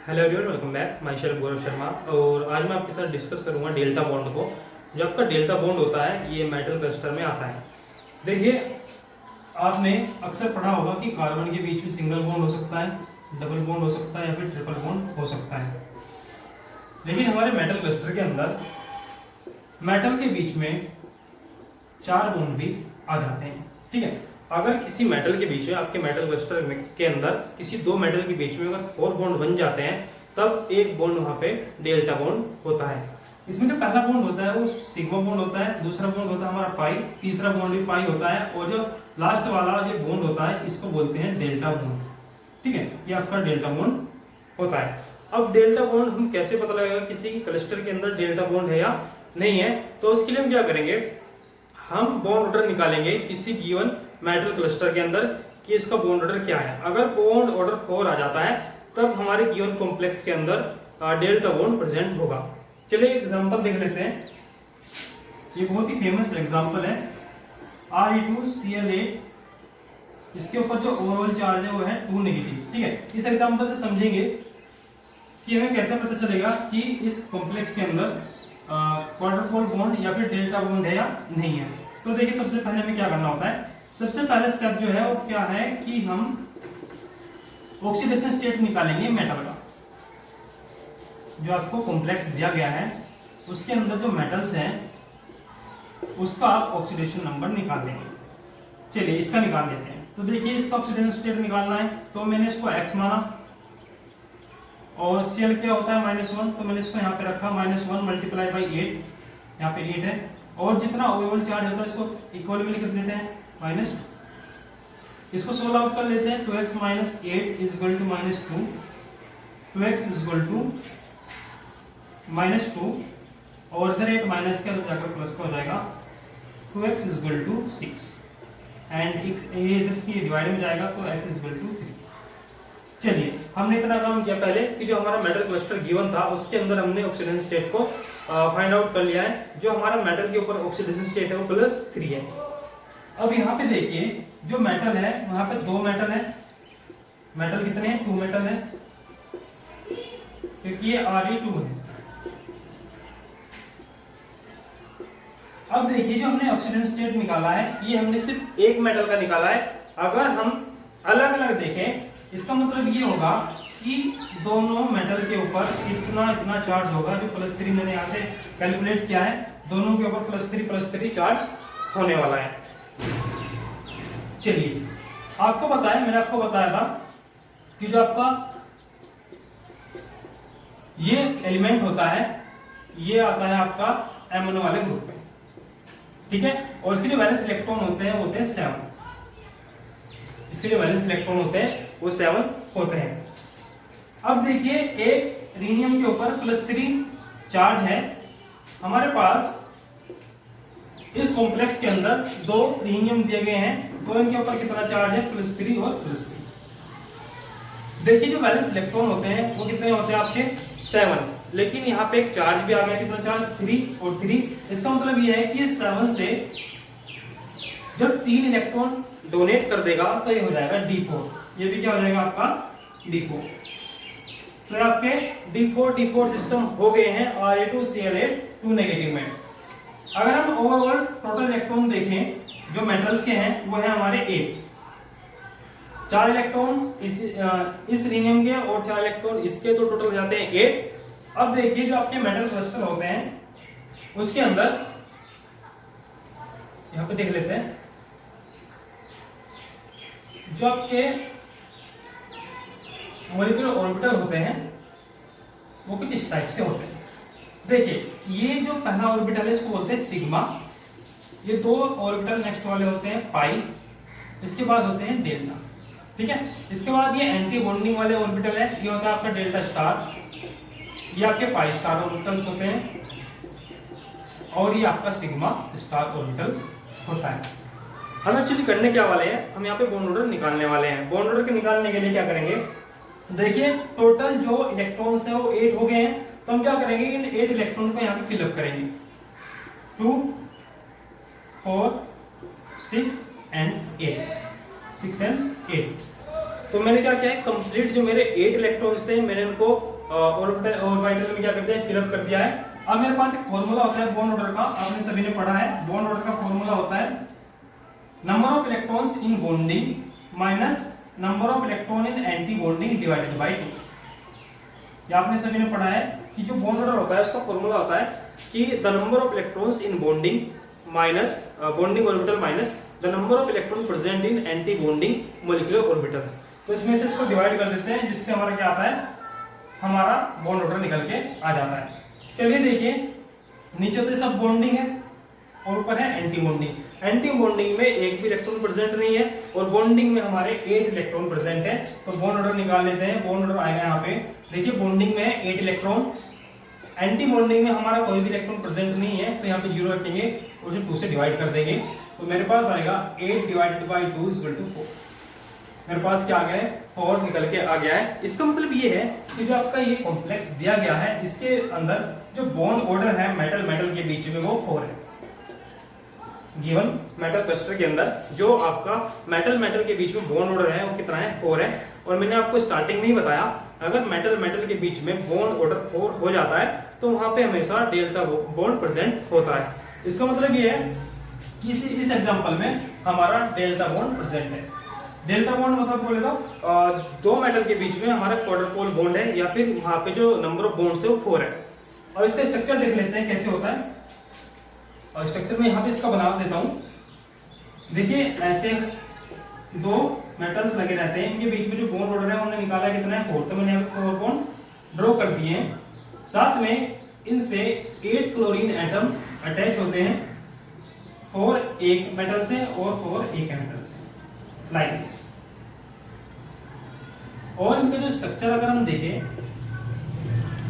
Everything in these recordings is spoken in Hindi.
Hello everyone, welcome back. Myself Gaurav Sharma. और आज मैं आपके साथ डिस्कस करूंगा डेल्टा बॉन्ड को। जो आपका डेल्टा बॉन्ड होता है ये मेटल क्लस्टर में आता है। देखिए, आपने अक्सर पढ़ा होगा कि कार्बन के बीच में सिंगल बॉन्ड हो सकता है, डबल बॉन्ड हो सकता है या फिर ट्रिपल बॉन्ड हो सकता है। लेकिन हमारे मेटल क्लस्टर के अंदर मेटल के बीच में 4 बॉन्ड भी आ जाते हैं। ठीक है, अगर किसी मेटल के बीच में, आपके मेटल क्लस्टर के अंदर किसी दो मेटल के बीच में अगर 4 बॉन्ड बन जाते हैं, तब एक बॉन्ड वहां पे डेल्टा बॉन्ड होता है। इसमें जो पहला बॉन्ड होता है वो सिग्मा बॉन्ड होता है, दूसरा बॉन्ड होता है हमारा पाई, तीसरा बॉन्ड भी पाई होता है, और जो लास्ट वाला जो बॉन्ड होता है इसको बोलते हैं डेल्टा बॉन्ड। ठीक है, ये आपका डेल्टा बॉन्ड होता है। अब डेल्टा बॉन्ड हम कैसे पता लगेगा किसी क्लस्टर के अंदर डेल्टा बॉन्ड है या नहीं है? तो उसके लिए हम क्या करेंगे, हम बॉन्ड ऑर्डर निकालेंगे किसी गिवन मेटल क्लस्टर के अंदर कि इसका बॉन्ड ऑर्डर क्या है। अगर बॉन्ड ऑर्डर 4 आ जाता है तब हमारे गिवन कॉम्प्लेक्स के अंदर डेल्टा बॉन्ड प्रेजेंट होगा। चलिए एग्जांपल देख लेते हैं। ये बहुत ही फेमस एग्जांपल है Re2Cl8। इसके ऊपर जो ओवरऑल चार्ज है वो है 2 नेगेटिव। ठीक है, इस एग्जांपल से समझेंगे कि हमें कैसे पता चलेगा कि इस कॉम्प्लेक्स के अंदर क्वाड्रुपल बॉन्ड या फिर डेल्टा बॉन्ड है या नहीं है। तो देखिए, सबसे पहले हमें क्या करना होता है। सबसे पहले स्टेप जो है वो क्या है कि हम ऑक्सीडेशन स्टेट निकालेंगे मेटल का। जो आपको कॉम्प्लेक्स दिया गया है उसके अंदर जो मेटल्स हैं उसका आप ऑक्सीडेशन नंबर निकाल लेंगे। चलिए इसका निकाल लेते हैं। तो देखिए, इसका ऑक्सीडेशन स्टेट निकालना है तो मैंने इसको x माना, और Cl क्या होता है -1, तो मैंने इसको यहाँ पे रखा -1 मल्टीप्लाई बाई 8। यहाँ पे 8 है, और जितना ओवरऑल चार्ज होता है इसको इक्वल में लिख देते हैं -2। इसको सोल्व आउट कर लेते हैं। 2x minus 8 is equal to -2, 2x is equal to -2, और इधर 8 माइनस का जाकर प्लस का हो जाएगा। 2x is equal to 6, and ये इसकी डिवाइड में जाएगा तो x इज इक्वल टू 3। चलिए, हमने इतना काम किया पहले कि जो हमारा मेटल क्लस्टर गिवन था उसके अंदर हमने ऑक्सीडेशन स्टेट को फाइंड आउट कर लिया है। जो हमारा मेटल के ऊपर ऑक्सीडेशन स्टेट है वो +3 है। अब यहाँ पे देखिए, जो मेटल है वहां पे 2 मेटल है। मेटल कितने हैं? 2 मेटल है, क्योंकि ये Re2 है। अब देखिए, जो हमने ऑक्सीडेशन स्टेट निकाला है ये हमने सिर्फ एक मेटल का निकाला है। अगर हम अलग अलग देखें, इसका मतलब ये होगा कि दोनों मेटल के ऊपर इतना इतना चार्ज होगा। जो +3 मैंने यहाँ से कैलकुलेट किया है, दोनों के ऊपर +3 चार्ज होने वाला है। चलिए, आपको बताया, मैंने आपको बताया था कि जो आपका ये एलिमेंट होता है ये आता है आपका एमोनो वाले ग्रुप में। ठीक है, और इसके जो वैलेंस इलेक्ट्रॉन होते हैं वो होते हैं 7। इसके जो वैलेंस इलेक्ट्रॉन होते हैं वो 7 होते हैं। अब देखिए, एक रीनियम के ऊपर +3 चार्ज है। हमारे पास इस कॉम्प्लेक्स के अंदर 2 रीनियम दिए गए हैं, तो इनके ऊपर कितना चार्ज है? +3 और +3। देखिए, जो वैलेंस इलेक्ट्रॉन होते हैं वो कितने होते हैं आपके? 7। लेकिन यहाँ पे एक चार्ज भी आ गया, कितना चार्ज? 3 और 3। इसका मतलब ये है कि 7 से जब 3 इलेक्ट्रॉन डोनेट कर देगा तो ये हो जाएगा D4। ये भी क्या हो जाएगा आपका? D4। तो आपके D4 सिस्टम हो गए हैं Re2Cl8 2 नेगेटिव में। अगर हम ओवरऑल टोटल इलेक्ट्रॉन देखें जो मेटल्स के हैं वो है हमारे 8। 4 इलेक्ट्रॉन्स इस रीनियम के और 4 इलेक्ट्रॉन इसके, तो टोटल हो जाते हैं 8। अब देखिए, जो आपके मेटल क्लस्टर होते हैं उसके अंदर यहां पे देख लेते हैं, जो आपके मॉलिक्यूलर ऑर्बिटल होते हैं वो कुछ इस टाइप से होते हैं। देखिए, ये जो पहला ऑर्बिटल है इसको बोलते हैं सिग्मा। ये 2 ऑर्बिटल नेक्स्ट वाले होते हैं पाई। इसके बाद होते हैं डेल्टा। ठीक है, इसके बाद ये एंटी बॉन्डिंग वाले ऑर्बिटल है, ये होता है आपका डेल्टा स्टार। ये आपके पाई स्टार ऑर्बिटल्स होते हैं, और ये आपका सिग्मा स्टार ऑर्बिटल होता है। हम एक्चुअली करने क्या वाले हैं, हम यहाँ पे बॉन्ड ऑर्डर निकालने वाले हैं। बॉन्ड ऑर्डर के निकालने के लिए क्या करेंगे, देखिए टोटल जो इलेक्ट्रॉन्स है वो 8 हो गए हैं। तो हम क्या करेंगे, इन 8 इलेक्ट्रॉन को यहाँ पे फिलअप करेंगे। 2 4 6 एंड 8। तो मैंने क्या किया है, कंप्लीट जो मेरे 8 इलेक्ट्रॉन्स थे मैंने उनको ऑर्बिटल में क्या कर दिया है, फिलअप कर दिया है। अब मेरे पास एक फॉर्मूला होता है बॉन्ड ऑर्डर का, आपने सभी ने पढ़ा है। बॉन्ड ऑर्डर का फॉर्मूला होता है number of electrons in bonding minus number of electron in anti bonding divided by 2। ये आपने सभी ने पढ़ा है कि जो बॉन्ड ऑर्डर होता है उसका फॉर्मूला होता है कि the number of electrons in bonding minus bonding orbital minus the number of electron present in anti bonding molecular orbitals. तो इसमें से इसको डिवाइड कर देते हैं, जिससे हमारा क्या आता है, हमारा बॉन्ड ऑर्डर निकल के आ जाता है। चलिए देखिए, नीचे तो सब बॉन्डिंग है और ऊपर है एंटी बॉन्डिंग। एंटी बॉन्डिंग में एक भी इलेक्ट्रॉन प्रेजेंट नहीं है और बॉन्डिंग में हमारे 8 इलेक्ट्रॉन प्रेजेंट है। तो बॉन्ड ऑर्डर निकाल लेते हैं। बॉन्ड ऑर्डर आएगा यहाँ पे, देखिए बॉन्डिंग में है 8 इलेक्ट्रॉन, एंटी बॉन्डिंग में हमारा कोई भी इलेक्ट्रॉन प्रेजेंट नहीं है, तो यहाँ पे 0 रखेंगे और 2 से डिवाइड कर देंगे। तो मेरे पास आएगा 8 डिवाइडेड बाई 2 इक्वल टू 4। मेरे पास क्या आ गया है, 4 निकल के आ गया है। इसका मतलब ये है कि जो आपका ये कॉम्प्लेक्स दिया गया है, इसके अंदर जो बॉन्ड ऑर्डर है मेटल मेटल के बीच में वो 4 है। गिवन मेटल क्लस्टर के अंदर जो आपका मेटल मेटल के बीच में बॉन्ड ऑर्डर है वो कितना है, 4 है। और मैंने आपको स्टार्टिंग में ही बताया, अगर मेटल मेटल के बीच में बॉन्ड ऑर्डर 4 हो जाता है तो वहां पे हमेशा डेल्टा बॉन्ड प्रेजेंट होता है। इसका मतलब ये है कि इस एग्जांपल में हमारा डेल्टा बॉन्ड प्रेजेंट है। डेल्टा बॉन्ड मतलब बोले तो दो मेटल के बीच में हमारा क्वाड्रपोल बॉन्ड है, या फिर वहां पे जो नंबर ऑफ बॉन्ड्स है वो 4 है। और इसका स्ट्रक्चर देख लेते हैं कैसे होता है। और स्ट्रक्चर में यहाँ पे इसका बना देता हूँ। देखिए ऐसे 2 मेटल्स लगे रहते हैं, इनके बीच में जो बॉन्ड ऑर्डर है उन्होंने निकाला कितना है, 4। तो मैंने यहाँ पे 4 बॉन्ड ड्रॉ कर दिए हैं। साथ में इनसे 8 क्लोरीन एटम अटैच होते हैं, 4 एक मेटल से और 4 एक मेटल से, लाइक दिस। और इनका जो स्ट्रक्चर अगर हम देखें,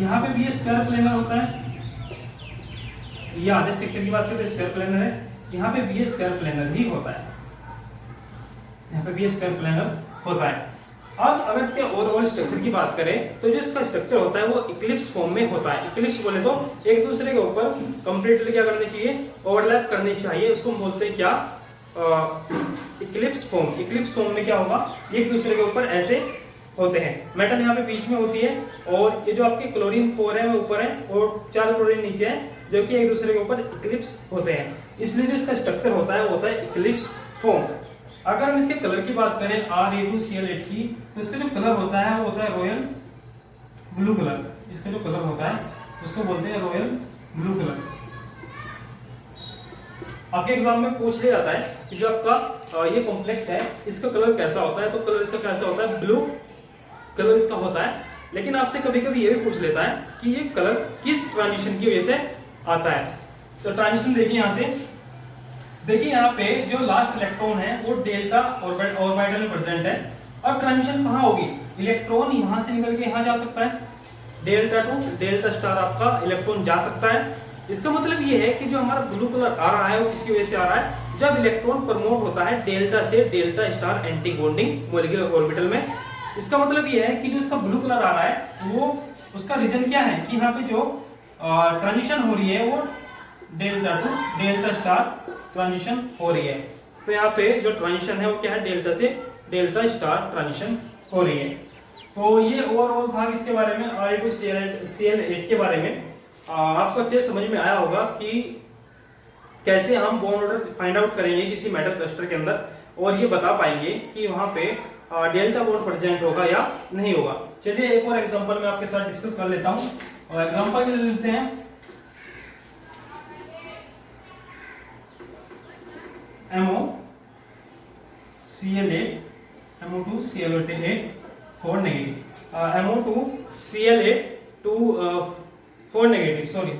यहाँ पे भी ये स्क्वायर प्लेनर होता है। ये आधे स्ट्रक्चर की बात करें तो स्क्वायर प्लेनर है, यहाँ पे भी ये स्क्वायर प्लेनर ही होता है, यहाँ पे भी ये स्क्वायर प्लेनर होता है। अब अगर इसके ओवरऑल स्ट्रक्चर की बात करें तो जो इसका स्ट्रक्चर होता है वो इक्लिप्स फॉर्म में होता है। इक्लिप्स बोले तो एक दूसरे के ऊपर कंप्लीटली क्या करनी चाहिए, ओवरलैप करनी चाहिए। उसको बोलते हैं क्या, इक्लिप्स फॉर्म। इक्लिप्स फॉर्म में क्या होगा, एक दूसरे के ऊपर ऐसे होते हैं। मेटल यहाँ पे बीच में होती है और ये जो आपके क्लोरीन 4 है वो ऊपर है और 4 क्लोरीन नीचे है, जो कि एक दूसरे के ऊपर इक्लिप्स होते हैं। इसलिए जो इसका स्ट्रक्चर होता है वो होता है इक्लिप्स फॉर्म। अगर हम इसके कलर की बात करें Ra2Cl8 की, तो इसका जो कलर होता है वो होता है रॉयल ब्लू कलर। इसका जो कलर होता है उसको बोलते हैं रॉयल ब्लू कलर। आपके एग्जाम में पूछ लिया जाता है कि जो आपका ये कॉम्प्लेक्स है इसका कलर कैसा होता है, तो कलर इसका कैसा होता है, ब्लू कलर इसका होता है। लेकिन आपसे कभी कभी ये भी पूछ लेता है कि ये कलर किस ट्रांजिशन की वजह से आता है। तो ट्रांजिशन देखिए यहाँ से, देखिए यहाँ पे जो लास्ट इलेक्ट्रॉन है वो डेल्टा ऑर्बिटल में प्रेजेंट है। अब ट्रांजिशन कहाँ होगी, इलेक्ट्रॉन यहाँ से निकल के यहाँ जा सकता है, डेल्टा टू डेल्टा स्टार आपका इलेक्ट्रॉन जा सकता है। इसका मतलब ये है कि जो हमारा ब्लू कलर आ रहा है वो किसकी वजह से आ रहा है, जब इलेक्ट्रॉन प्रमोट होता है डेल्टा से delta star anti bonding molecular orbital में। इसका मतलब ये है कि जो इसका ब्लू कलर आ रहा है वो उसका रीजन क्या है कि यहाँ पे जो ट्रांजिशन हो रही है वो delta two delta star transition हो रही है। तो यहाँ पे जो ट्रांजिशन है वो क्या है, डेल्टा से डेल्टा स्टार ट्रांजिशन हो रही है। तो ये ओवरऑल भाग इसके बारे में Ra2Cl8 के बारे में आपको अच्छे समझ में आया होगा कि कैसे हम बॉन्ड ऑर्डर फाइंड आउट करेंगे किसी मेटल क्लस्टर के अंदर, और ये बता पाएंगे कि वहां पे डेल्टा बॉन्ड प्रेजेंट होगा या नहीं होगा। चलिए एक और एग्जांपल मैं आपके साथ डिस्कस कर लेता हूं, और एग्जांपल ले लेते हैं MoCl8 MO2Cl8 4 negative, MO2Cl8 4 negative, sorry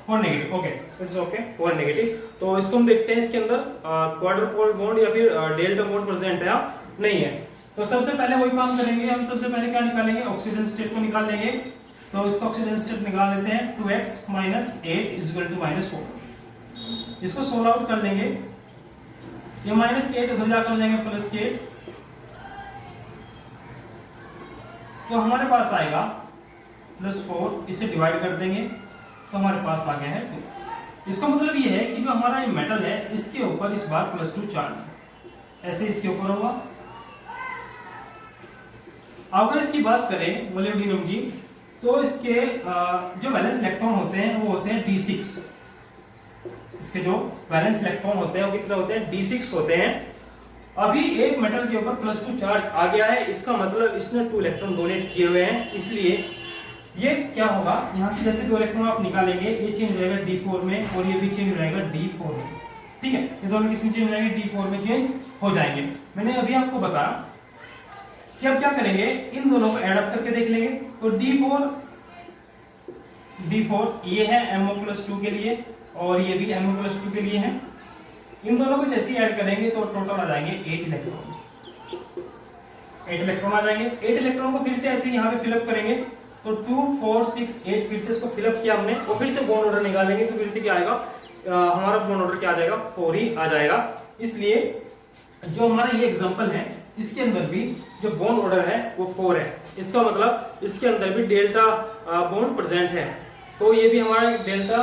4 negative, okay it's okay 4 negative. तो इसको हम देखते हैं इसके अंदर क्वाड्रपोल बॉन्ड या फिर डेल्टा बॉन्ड प्रेजेंट है या नहीं है। तो सबसे पहले वही काम करेंगे, हम सबसे पहले क्या निकालेंगे, ऑक्सीडेशन स्टेट को निकाल लेंगे। तो इसका ऑक्सीडेशन स्टेट निकाल लेते हैं, 2x - 8 = -4। इसको सोल्व आउट कर लेंगे, ये -8 उधर जाकर हो जाएंगे +8, तो हमारे पास आएगा +4, इसे डिवाइड कर देंगे तो हमारे पास आ गया है 2। इसका मतलब ये है कि जो हमारा ये मेटल है इसके ऊपर इस बार +2 चार्ज, ऐसे इसके ऊपर होगा अगर इसकी बात करें मोलिब्डेनम की, तो इसके जो वैलेंस इलेक्ट्रॉन होते हैं वो होते हैं d6। इसके जो वैलेंस इलेक्ट्रॉन होते हैं वो कितने होते हैं, d6 होते हैं। अभी एक मेटल के ऊपर +2 चार्ज आ गया है, इसका मतलब इसने 2 इलेक्ट्रॉन डोनेट किए हुए हैं, इसलिए ये क्या होगा, यहाँ से जैसे 2 इलेक्ट्रॉन आप निकालेंगे, ये चेंज हो जाएगा d4 में और ये भी चेंज हो जाएगा d4 में। ठीक है, ये दोनों किसमें चेंज हो जाएंगे, d4 में चेंज हो जाएंगे। मैंने अभी आपको बताया कि अब क्या करेंगे, इन दोनों को ऐड अप करके देख लेंगे। तो d4 ये है MO+2 के लिए और ये भी MO+2 के लिए है। इन दोनों को जैसे ही ऐड करेंगे तो टोटल आ जाएंगे 8 इलेक्ट्रॉन। 8 इलेक्ट्रॉन आ जाएंगे। 8 इलेक्ट्रॉन को फिर से ऐसे यहाँ पे फिलअप करेंगे, तो 2 4 6 8 फिर से इसको फिलअप किया हमने, और फिर से बॉन्ड ऑर्डर निकालेंगे तो फिर से क्या आएगा, हमारा बॉन्ड ऑर्डर क्या आ जाएगा, 4 ही आ जाएगा। इसलिए जो हमारा ये एग्जांपल है इसके अंदर भी जो बॉन्ड ऑर्डर है वो 4 है। इसका मतलब इसके अंदर भी डेल्टा बॉन्ड प्रेजेंट है। तो ये भी हमारा डेल्टा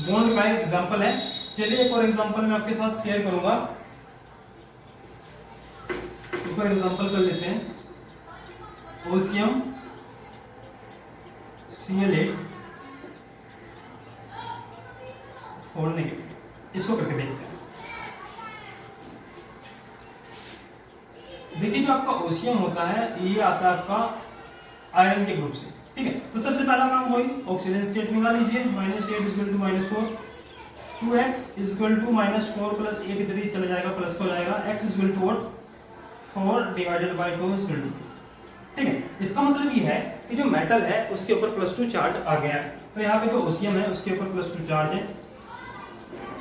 बॉन्ड का एक एग्जांपल है। चलिए एक और एग्जांपल मैं आपके साथ शेयर करूंगा। एक और एग्जांपल कर लेते हैं, ओसियम Cl8 4 नेगेटिव, इसको करके देखते हैं। देखिए जो आपका ओसियम होता है ये आता है आपका आयरन के ग्रुप से। ठीक है, तो सबसे पहला काम वही ऑक्सीजन स्टेट निकाल लीजिए, -8 = -4, 2x = -4 + 8 इधर ही चला जाएगा, प्लस हो जाएगा, x = 4 / 2 = 2। ठीक है, इसका मतलब ये है कि जो मेटल है उसके ऊपर +2 चार्ज आ गया है। तो यहाँ पे जो ओसियम है उसके ऊपर +2 चार्ज है,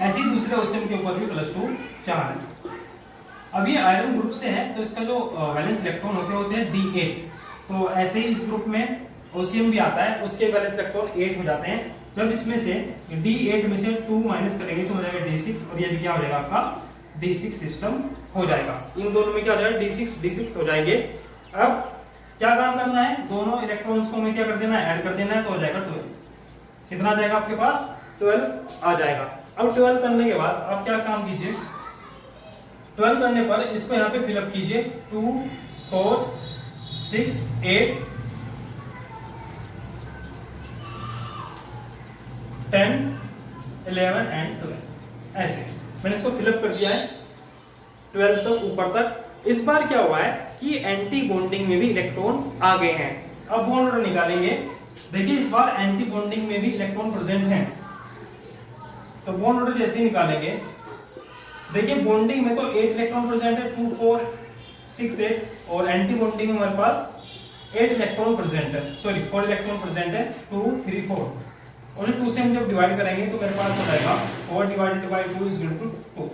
ऐसे ही दूसरे ओसियम के ऊपर भी +2 चार्ज है। अब ये आयरन ग्रुप से है तो इसका जो वैलेंस इलेक्ट्रॉन होते हैं D8। तो ऐसे ही इस ग्रुप में ओसियम भी आता है, उसके वैलेंस इलेक्ट्रॉन 8 हो जाते हैं। जब इसमें से D8 में से 2 माइनस करेंगे तो हो जाएगा D6, और ये भी क्या हो जाएगा आपका D6 सिस्टम हो जाएगा। इन दोनों में क्या हो जाएगा, D6 हो जाएंगे। अब क्या काम करना है, दोनों इलेक्ट्रॉन्स को हमें क्या कर देना है, ऐड कर देना है, तो हो जाएगा 12। कितना आ जाएगा आपके पास, 12 आ जाएगा। अब 12 करने के बाद आप क्या काम कीजिए, 12 करने पर इसको यहाँ पे फिलअप कीजिए, 2 4 6 8 10 11 एंड 12, ऐसे मैंने इसको फिलअप कर दिया है 12 तक, ऊपर तक। इस बार क्या हुआ है कि एंटी बॉन्डिंग में भी इलेक्ट्रॉन आ गए हैं। अब बॉन्ड ऑर्डर निकालेंगे, देखिए इस बार एंटी बॉन्डिंग में भी इलेक्ट्रॉन प्रेजेंट हैं। तो बॉन्ड ऑर्डर जैसे ही निकालेंगे, देखिए बॉन्डिंग में तो 8 इलेक्ट्रॉन प्रेजेंट है, 2 4 6 8, और एंटी बॉन्डिंग में हमारे पास 8 इलेक्ट्रॉन प्रेजेंट है, सॉरी 4 इलेक्ट्रॉन प्रेजेंट है, 2 3 4, और 2 से हम जब डिवाइड करेंगे तो मेरे पास हो जाएगा 4 / 2 = 2।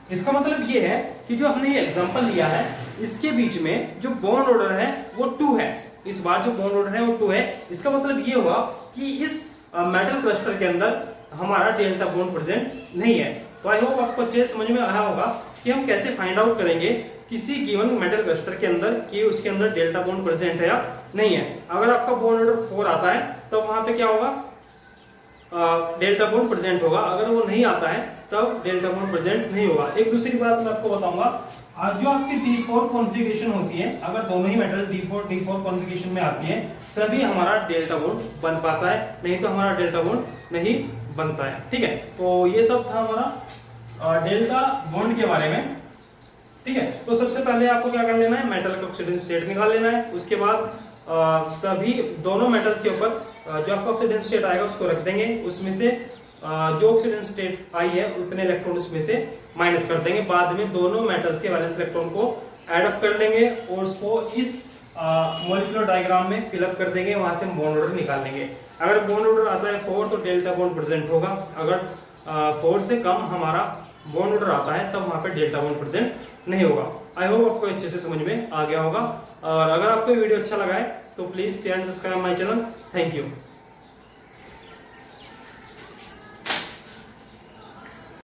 इसका मतलब ये है कि जो हमने ये एग्जांपल लिया है इसके बीच में जो बॉन्ड ऑर्डर है वो 2 है। इस बार जो बॉन्ड ऑर्डर है वो 2 है। इसका मतलब ये हुआ कि इस मेटल क्लस्टर के अंदर हमारा डेल्टा बॉन्ड प्रेजेंट नहीं है। तो आई होप आपको अच्छे समझ में आया होगा कि हम कैसे फाइंड आउट करेंगे किसी गिवन मेटल क्लस्टर के अंदर कि उसके अंदर डेल्टा बॉन्ड प्रेजेंट है या नहीं है। अगर आपका बॉन्ड ऑर्डर 4 आता है तो वहां पे क्या होगा, डेल्टा बॉन्ड प्रेजेंट होगा। अगर वो नहीं आता है तब डेल्टा बॉन्ड प्रेजेंट नहीं होगा। एक दूसरी बात मैं आपको बताऊंगा, जो आपकी D4 कॉन्फ़िगरेशन होती है, अगर दोनों ही मेटल D4 कॉन्फ़िगरेशन में आती है तभी हमारा डेल्टा बॉन्ड बन पाता है, नहीं तो हमारा डेल्टा बॉन्ड नहीं बनता है। ठीक है, तो ये सब था हमारा डेल्टा बॉन्ड के बारे में। ठीक है, तो सबसे पहले आपको क्या कर लेना है, मेटल का ऑक्सीडेशन स्टेट निकाल लेना है। उसके बाद सभी दोनों मेटल्स के ऊपर जो आपका ऑक्सीडेशन स्टेट आएगा उसको रख देंगे, उसमें से जो ऑक्सीडेशन स्टेट आई है उतने इलेक्ट्रॉन उसमें से माइनस कर देंगे। बाद में दोनों मेटल्स के वैलेंस इलेक्ट्रॉन को ऐड अप कर लेंगे और उसको इस मॉलिक्यूलर डायग्राम में फिलअप कर देंगे, वहां से हम बॉन्ड ऑर्डर निकाल लेंगे। अगर बॉन्ड ऑर्डर आता है 4 तो डेल्टा बॉन्ड प्रेजेंट होगा, अगर 4 से कम हमारा बॉन्ड ऑर्डर आता है तब वहां पे डेल्टा बॉन्ड प्रेजेंट नहीं होगा। आई होप आपको अच्छे से समझ में आ गया होगा, और अगर आपको वीडियो अच्छा लगा है तो please share and subscribe my channel. Thank you.